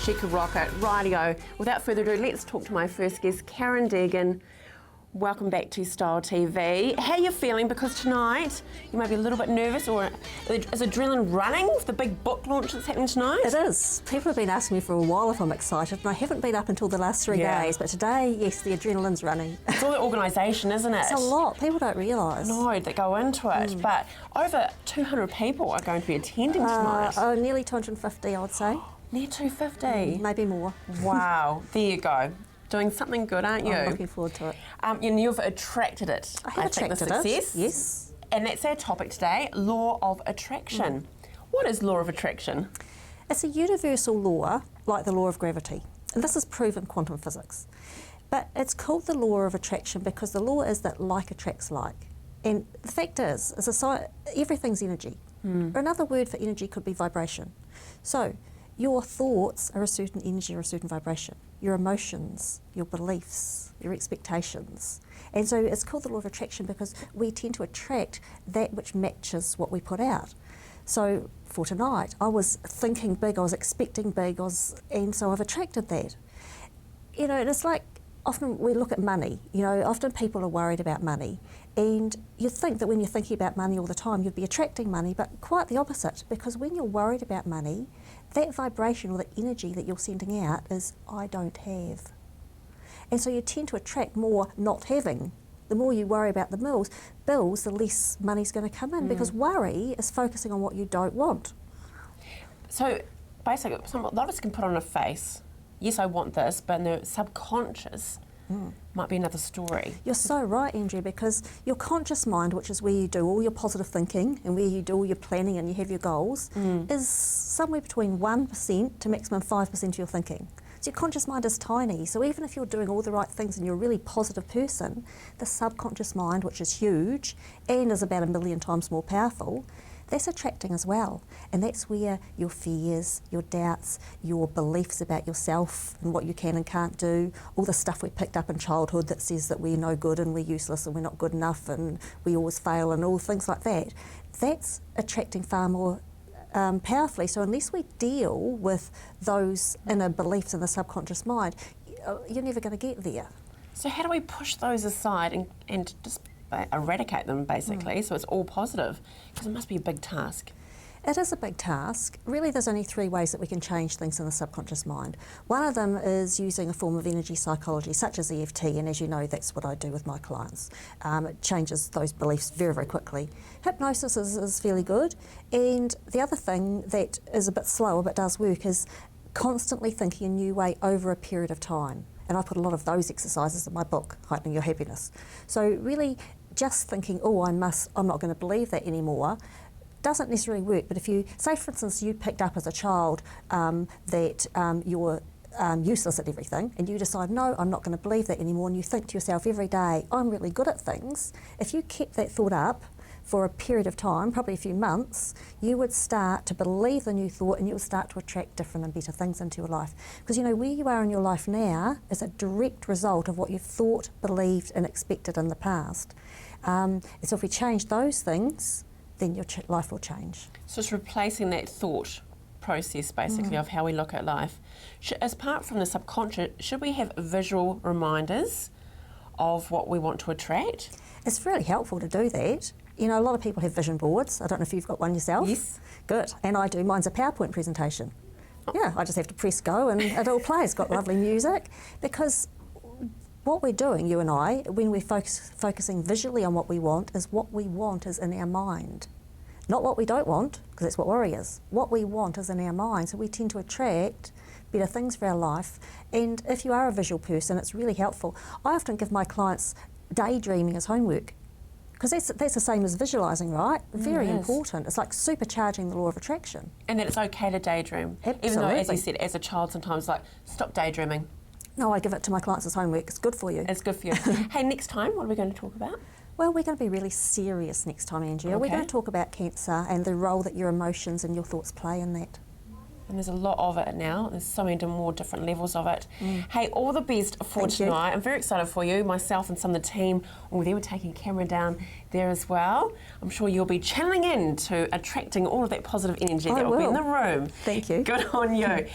She could rock it. Rightio. Without further ado, let's talk to my first guest, Degen. Welcome back to Style TV. How are you feeling? Because tonight you might be a little bit nervous, or is adrenaline running with the big book launch that's happening tonight? It is. People have been asking me for a while if I'm excited, and I haven't been up until the last 3 days, but today, yes, the adrenaline's running. It's all the organisation, isn't it? It's a lot. People don't realise. No, that go into it. But over 200 people are going to be attending tonight. Nearly 250, I would say. Near 250? Maybe more. Wow. There you go. Doing something good, aren't you? I'm looking forward to it. You've attracted it. I have attracted the it. Success. Yes. And that's our topic today, law of attraction. What is law of attraction? It's a universal law, like the law of gravity. And this is proven quantum physics. But it's called the law of attraction because the law is that like attracts like. And the fact is everything's energy. Or another word for energy could be vibration. So your thoughts are a certain energy or a certain vibration. Your emotions, your beliefs, your expectations. And so it's called the law of attraction because we tend to attract that which matches what we put out. So for tonight, I was thinking big, I was expecting big, and so I've attracted that. You know, and it's like often we look at money, often people are worried about money. And you'd think that when you're thinking about money all the time, you'd be attracting money, but quite the opposite, because when you're worried about money, that vibration or the energy that you're sending out is, I don't have. And so you tend to attract more not having. The more you worry about the bills, the less money's going to come in, because worry is focusing on what you don't want. So basically, a lot of us can put on a face, yes, I want this, but in the subconscious, might be another story. You're so right, Andrea, because your conscious mind, which is where you do all your positive thinking and where you do all your planning and you have your goals, is somewhere between 1% to maximum 5% of your thinking. So your conscious mind is tiny. So even if you're doing all the right things and you're a really positive person, the subconscious mind, which is huge and is about 1 million times more powerful, that's attracting as well. And that's where your fears, your doubts, your beliefs about yourself and what you can and can't do, all the stuff we picked up in childhood that says that we're no good and we're useless and we're not good enough and we always fail and all things like that, that's attracting far more powerfully. So unless we deal with those inner beliefs in the subconscious mind, you're never going to get there. So how do we push those aside and just eradicate them, basically, so it's all positive? Because it must be a big task. It is a big task. Really, there's only 3 ways that we can change things in the subconscious mind. One of them is using a form of energy psychology, such as EFT, and as you know, that's what I do with my clients. It changes those beliefs very, very quickly. Hypnosis is fairly good, and the other thing that is a bit slower but does work is constantly thinking a new way over a period of time. And I put a lot of those exercises in my book, Heightening Your Happiness. So really, just thinking, I'm not going to believe that anymore, doesn't necessarily work. But if you, say for instance, you picked up as a child that you're useless at everything, and you decide, no, I'm not going to believe that anymore, and you think to yourself every day, I'm really good at things, if you kept that thought up for a period of time, probably a few months, you would start to believe the new thought and you would start to attract different and better things into your life. Because where you are in your life now is a direct result of what you've thought, believed and expected in the past. And so if we change those things, then your life will change. So it's replacing that thought process, basically, of how we look at life. As apart from the subconscious, should we have visual reminders of what we want to attract? It's really helpful to do that. A lot of people have vision boards. I don't know if you've got one yourself. Yes. Good. And I do. Mine's a PowerPoint presentation. Yeah, I just have to press go and it all plays. It's got lovely music. Because what we're doing, you and I, when we're focusing visually on what we want is in our mind. Not what we don't want, because that's what worry is. What we want is in our mind. So we tend to attract better things for our life. And if you are a visual person, it's really helpful. I often give my clients daydreaming as homework. Because that's the same as visualising, right? Very important. It's like supercharging the law of attraction. And that it's okay to daydream. Absolutely. Even though, as you said, as a child sometimes stop daydreaming. No, I give it to my clients as homework. It's good for you. It's good for you. Hey, next time, what are we going to talk about? Well, we're going to be really serious next time, Andrea. Okay. We're going to talk about cancer and the role that your emotions and your thoughts play in that. And there's a lot of it now. There's so many more different levels of it. Hey, all the best for tonight. I'm very excited for you. Myself and some of the team were there. We're taking camera down there as well. I'm sure you'll be channeling in to attracting all of that positive energy that will be in the room. Thank you. Good on you.